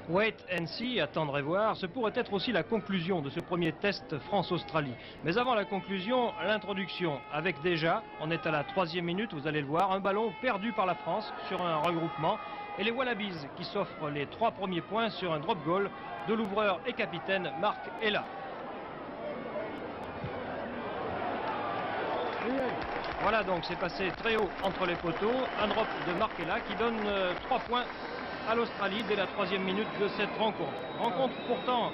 Wait and see, attendre et voir, ce pourrait être aussi la conclusion de ce premier test France-Australie. Mais avant la conclusion, l'introduction, avec déjà, on est à la 3e minute, vous allez le voir, un ballon perdu par la France sur un regroupement, et les Wallabies qui s'offrent les 3 premiers points sur un drop goal de l'ouvreur et capitaine Marc Ella. Voilà donc, c'est passé très haut entre les poteaux, un drop de Marc Ella qui donne 3 points à l'Australie dès la 3e minute de cette rencontre. Rencontre pourtant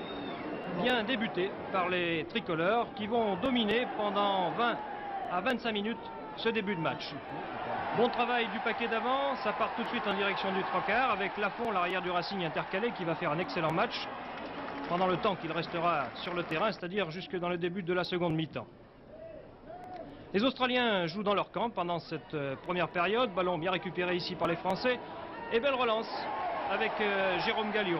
bien débutée par les tricolores qui vont dominer pendant 20 à 25 minutes ce début de match. Bon travail du paquet d'avant, ça part tout de suite en direction du 3/4 avec Lafont, l'arrière du Racing intercalé, qui va faire un excellent match pendant le temps qu'il restera sur le terrain, c'est-à-dire jusque dans le début de la seconde mi-temps. Les Australiens jouent dans leur camp pendant cette première période, ballon bien récupéré ici par les Français, et belle relance avec Jérôme Gallion.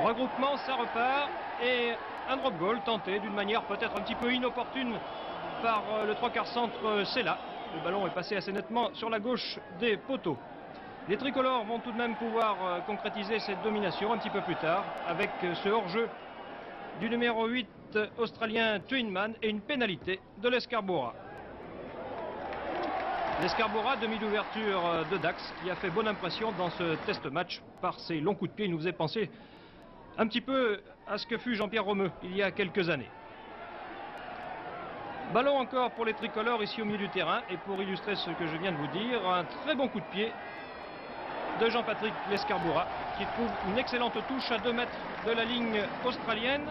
Regroupement, ça repart, et un drop goal tenté d'une manière peut-être un petit peu inopportune par le 3/4 centre Sella. Le ballon est passé assez nettement sur la gauche des poteaux. Les tricolores vont tout de même pouvoir concrétiser cette domination un petit peu plus tard avec ce hors-jeu du numéro 8 australien Twinman et une pénalité de l'Escarbora. L'Escarbora, demi d'ouverture de Dax, qui a fait bonne impression dans ce test match par ses longs coups de pied. Il nous faisait penser un petit peu à ce que fut Jean-Pierre Romeu il y a quelques années. Ballon encore pour les tricolores ici au milieu du terrain, et pour illustrer ce que je viens de vous dire, un très bon coup de pied de Jean-Patrick l'Escarbora, qui trouve une excellente touche à 2 mètres de la ligne australienne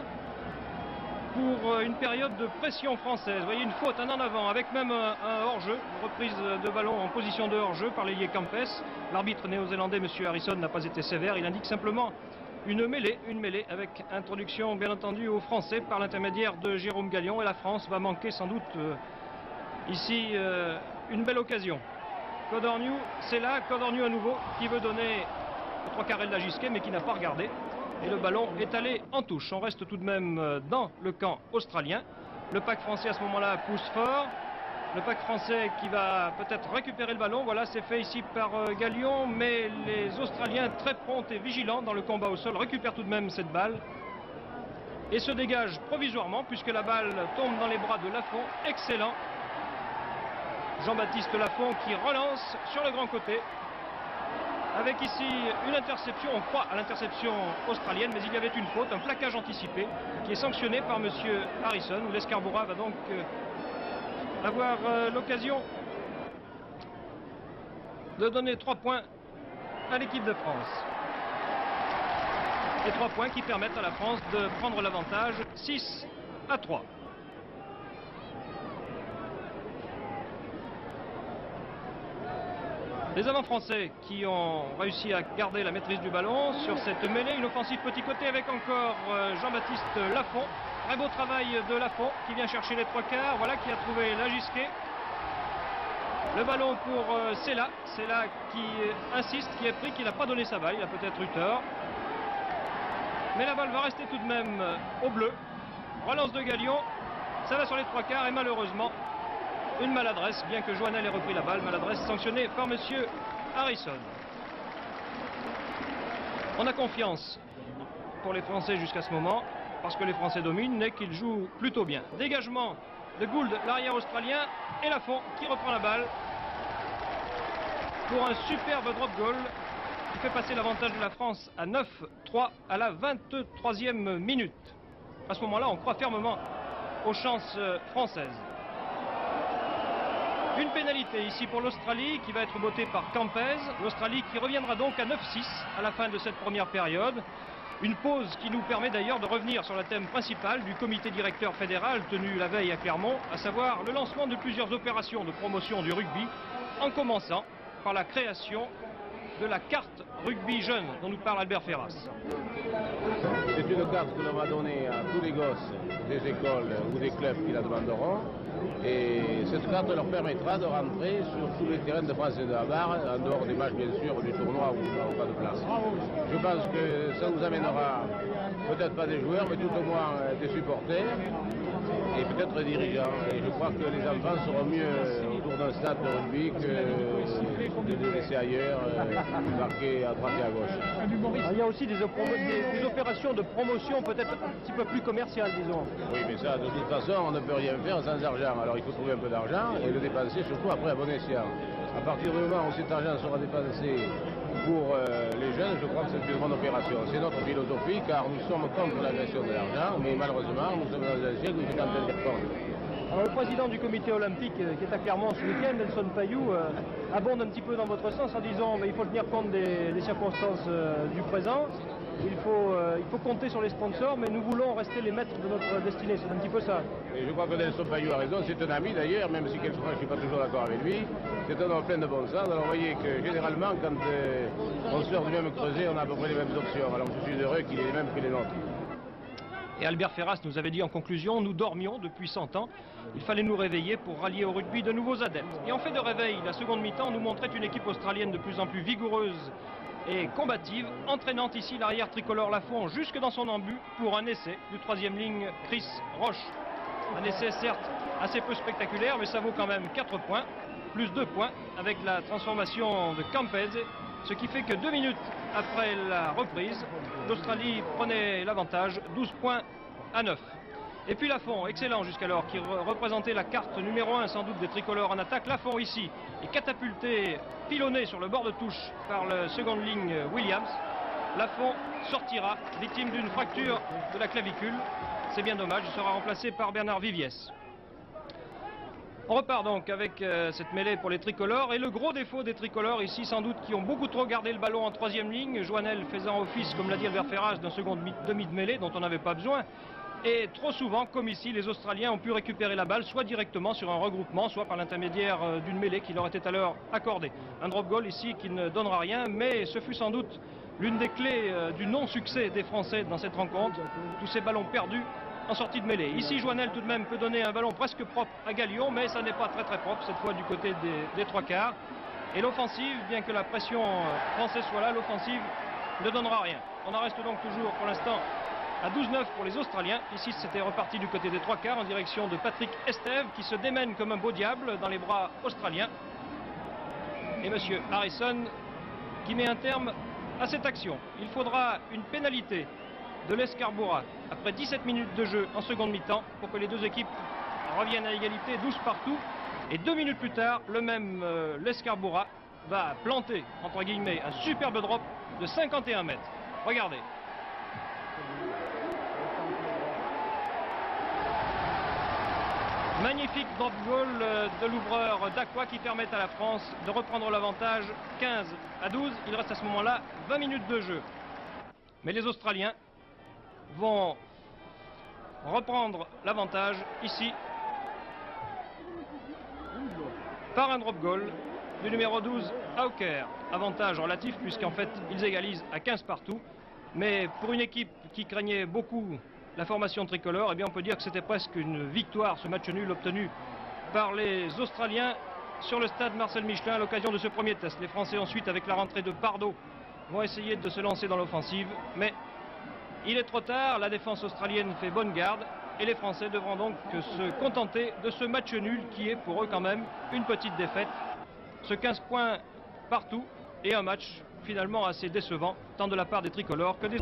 pour une période de pression française. Vous voyez, une faute, un en avant, avec même un hors-jeu, une reprise de ballon en position de hors-jeu par l'ailier Campes. L'arbitre néo-zélandais, M. Harrison, n'a pas été sévère, il indique simplement une mêlée avec introduction bien entendu aux Français par l'intermédiaire de Jérôme Gallion, et la France va manquer sans doute ici une belle occasion. Codorniou, c'est là, Codorniou à nouveau, qui veut donner le 3/4 de la Gisquet, mais qui n'a pas regardé. Et le ballon est allé en touche. On reste tout de même dans le camp australien. Le pack français à ce moment-là pousse fort. Le pack français qui va peut-être récupérer le ballon. Voilà, c'est fait ici par Gallion, mais les Australiens, très prompts et vigilants dans le combat au sol, récupèrent tout de même cette balle et se dégagent provisoirement puisque la balle tombe dans les bras de Lafont. Excellent. Jean-Baptiste Lafont qui relance sur le grand côté avec ici une interception. On croit à l'interception australienne, mais il y avait une faute, un plaquage anticipé qui est sanctionné par M. Harrison, où l'Escarbora va donc avoir l'occasion de donner 3 points à l'équipe de France. Et 3 points qui permettent à la France de prendre l'avantage 6-3. Les avants français qui ont réussi à garder la maîtrise du ballon sur cette mêlée, une offensive petit côté avec encore Jean-Baptiste Lafont. Très beau travail de Lafont qui vient chercher les 3/4, voilà, qui a trouvé la Gisquet. Le ballon pour Sella qui insiste, qui est pris, qui n'a pas donné sa balle, il a peut-être eu tort. Mais la balle va rester tout de même au bleu. Relance de Gallion, ça va sur les 3/4 et malheureusement une maladresse, bien que Joannel ait repris la balle, maladresse sanctionnée par M. Harrison. On a confiance pour les Français jusqu'à ce moment, parce que les Français dominent et qu'ils jouent plutôt bien. Dégagement de Gould, l'arrière australien, et Lafont qui reprend la balle pour un superbe drop goal qui fait passer l'avantage de la France à 9-3 à la 23e minute. À ce moment-là, on croit fermement aux chances françaises. Une pénalité ici pour l'Australie qui va être bottée par Campes. L'Australie qui reviendra donc à 9-6 à la fin de cette première période. Une pause qui nous permet d'ailleurs de revenir sur le thème principal du comité directeur fédéral tenu la veille à Clermont, à savoir le lancement de plusieurs opérations de promotion du rugby, en commençant par la création de la carte rugby jeune dont nous parle Albert Ferras. C'est une carte que l'on va donner à tous les gosses des écoles ou des clubs qui la demanderont. Et cette carte leur permettra de rentrer sur tous les terrains de France et de Navarre, en dehors des matchs bien sûr du tournoi où il n'y a pas de place. Je pense que ça nous amènera peut-être pas des joueurs, mais tout au moins des supporters et peut-être des dirigeants. Et je crois que les enfants seront mieux autour d'un stade de rugby de les laisser ailleurs, marquer à droite et à gauche. Il y a aussi des opérations de promotion peut-être un petit peu plus commerciales, disons. Oui, mais ça, de toute façon, on ne peut rien faire sans argent. Alors il faut trouver un peu d'argent et le dépenser, surtout après à bon escient. À partir du moment où cet argent sera dépensé pour les jeunes, je crois que c'est une bonne opération. C'est notre philosophie, car nous sommes contre l'agression de l'argent, mais malheureusement, nous sommes dans un siècle où c'est en train de répondre. Alors, le président du comité olympique qui est à Clermont ce week-end, Nelson Payou, abonde un petit peu dans votre sens en disant qu'il faut tenir compte des circonstances du présent. Il faut compter sur les sponsors, mais nous voulons rester les maîtres de notre destinée. C'est un petit peu ça. Et je crois que Nelson Payou a raison. C'est un ami d'ailleurs, même si quelquefois je ne suis pas toujours d'accord avec lui. C'est un homme plein de bon sens. Alors vous voyez que généralement, quand on sort du même creuset, on a à peu près les mêmes options. Alors je suis heureux qu'il ait les mêmes que les nôtres. Et Albert Ferras nous avait dit en conclusion, nous dormions depuis 100 ans. Il fallait nous réveiller pour rallier au rugby de nouveaux adeptes. Et en fait de réveil, la seconde mi-temps nous montrait une équipe australienne de plus en plus vigoureuse et combative, entraînant ici l'arrière tricolore Lafont jusque dans son embut pour un essai du troisième ligne Chris Roche. Un essai certes assez peu spectaculaire, mais ça vaut quand même 4 points, plus 2 points avec la transformation de Campez, ce qui fait que 2 minutes après la reprise, l'Australie prenait l'avantage, 12 points à 9. Et puis Lafont, excellent jusqu'alors, qui représentait la carte numéro 1 sans doute des tricolores en attaque. Lafont ici est catapulté, pilonné sur le bord de touche par le seconde ligne Williams. Lafont sortira, victime d'une fracture de la clavicule. C'est bien dommage, il sera remplacé par Bernard Viviès. On repart donc avec cette mêlée pour les tricolores. Et le gros défaut des tricolores ici, sans doute, qui ont beaucoup trop gardé le ballon en troisième ligne. Joannel faisant office, comme l'a dit Albert Ferras, d'un second demi de mêlée dont on n'avait pas besoin. Et trop souvent, comme ici, les Australiens ont pu récupérer la balle, soit directement sur un regroupement, soit par l'intermédiaire d'une mêlée qui leur était alors accordée. Un drop goal ici qui ne donnera rien, mais ce fut sans doute l'une des clés du non-succès des Français dans cette rencontre. Tous ces ballons perdus en sortie de mêlée. Ici, Joannel tout de même peut donner un ballon presque propre à Galion, mais ça n'est pas très propre, cette fois du côté des trois quarts. Et l'offensive, bien que la pression française soit là, l'offensive ne donnera rien. On en reste donc toujours pour l'instant à 12-9 pour les Australiens. Ici, c'était reparti du côté des trois quarts en direction de Patrick Estève qui se démène comme un beau diable dans les bras australiens. Et monsieur Harrison qui met un terme à cette action. Il faudra une pénalité de l'Escarbura après 17 minutes de jeu en seconde mi-temps pour que les deux équipes reviennent à égalité, 12 partout. Et 2 minutes plus tard, le même l'Escarbura va planter, entre guillemets, un superbe drop de 51 mètres. Regardez. Magnifique drop goal de l'ouvreur d'Aqua qui permet à la France de reprendre l'avantage 15-12. Il reste à ce moment-là 20 minutes de jeu. Mais les Australiens vont reprendre l'avantage ici par un drop goal du numéro 12 Hawker. Avantage relatif puisqu'en fait ils égalisent à 15 partout. Mais pour une équipe qui craignait beaucoup la formation tricolore, eh bien on peut dire que c'était presque une victoire, ce match nul obtenu par les Australiens sur le stade Marcel Michelin à l'occasion de ce premier test. Les Français ensuite, avec la rentrée de Pardo, vont essayer de se lancer dans l'offensive, mais il est trop tard, la défense australienne fait bonne garde et les Français devront donc se contenter de ce match nul qui est pour eux quand même une petite défaite. Ce 15 points partout et un match finalement assez décevant, tant de la part des tricolores que des...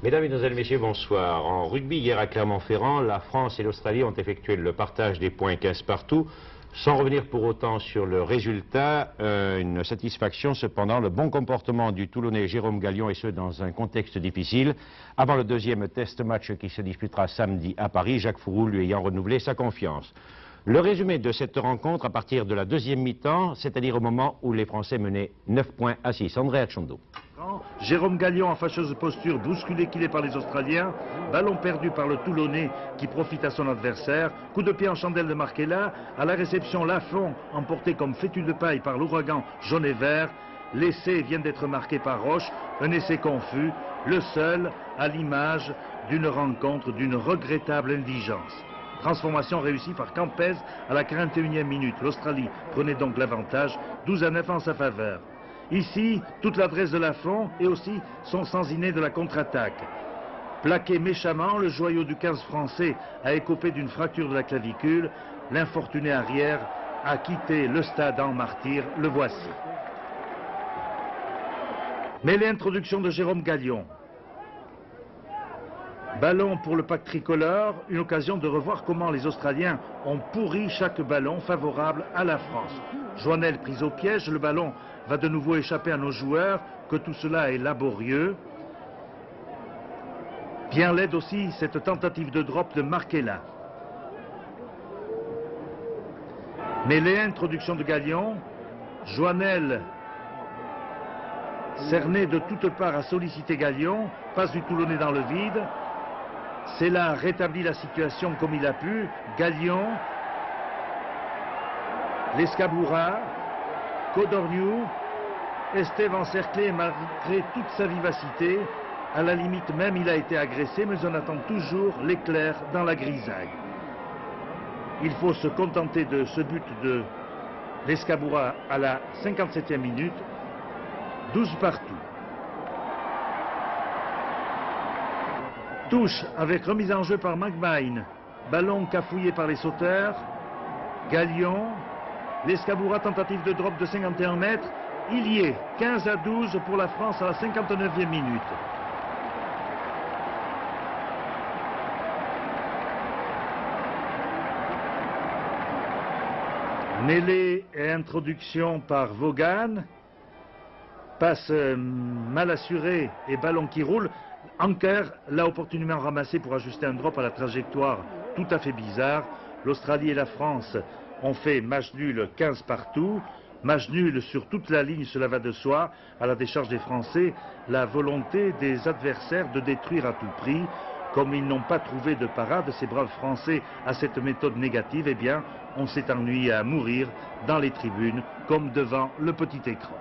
Mesdames, Mesdemoiselles, Messieurs, bonsoir. En rugby, hier à Clermont-Ferrand, la France et l'Australie ont effectué le partage des points 15 partout, sans revenir pour autant sur le résultat. Une satisfaction cependant, le bon comportement du Toulonnais Jérôme Galion, et ce dans un contexte difficile. Avant le deuxième test match qui se disputera samedi à Paris, Jacques Fouroux lui ayant renouvelé sa confiance. Le résumé de cette rencontre à partir de la deuxième mi-temps, c'est-à-dire au moment où les Français menaient 9 points à 6. André Achondo. Jérôme Galion en fâcheuse posture, bousculé qu'il est par les Australiens. Ballon perdu par le Toulonnais qui profite à son adversaire. Coup de pied en chandelle de Marquella. À la réception, Lafont emporté comme fétu de paille par l'ouragan jaune et vert. L'essai vient d'être marqué par Roche. Un essai confus, le seul à l'image d'une rencontre d'une regrettable indigence. Transformation réussie par Campez à la 41e minute. L'Australie prenait donc l'avantage, 12-9 en sa faveur. Ici, toute l'adresse de Lafont et aussi son sens inné de la contre-attaque. Plaqué méchamment, le joyau du 15 français a écopé d'une fracture de la clavicule. L'infortuné arrière a quitté le stade en martyr. Le voici. Mais l'introduction de Jérôme Gallion. Ballon pour le pack tricolore, une occasion de revoir comment les Australiens ont pourri chaque ballon favorable à la France. Joannel pris au piège, le ballon va de nouveau échapper à nos joueurs, que tout cela est laborieux. Bien laide aussi cette tentative de drop de Markela. Mêlée, introduction de Gallion, Joannel cerné de toutes parts à solliciter Gallion, passe du Toulonnais dans le vide. C'est là rétablit la situation comme il a pu. Gallion, Lescaboura, Codorniou, Estève encerclé malgré toute sa vivacité. À la limite même, il a été agressé, mais on attend toujours l'éclair dans la grisaille. Il faut se contenter de ce but de Lescaboura à la 57e minute. 12 partout. Touche avec remise en jeu par McBain. Ballon cafouillé par les sauteurs. Gallion. Lescaboura, tentative de drop de 51 mètres. Il y est. 15-12 pour la France à la 59e minute. Mêlée et introduction par Vaughan. Passe mal assurée et ballon qui roule. Anker l'a opportunément ramassé pour ajuster un drop à la trajectoire tout à fait bizarre. L'Australie et la France ont fait match nul 15 partout. Match nul sur toute la ligne, cela va de soi. À la décharge des Français, la volonté des adversaires de détruire à tout prix. Comme ils n'ont pas trouvé de parade, ces braves Français, à cette méthode négative, eh bien, on s'est ennuyé à mourir dans les tribunes comme devant le petit écran.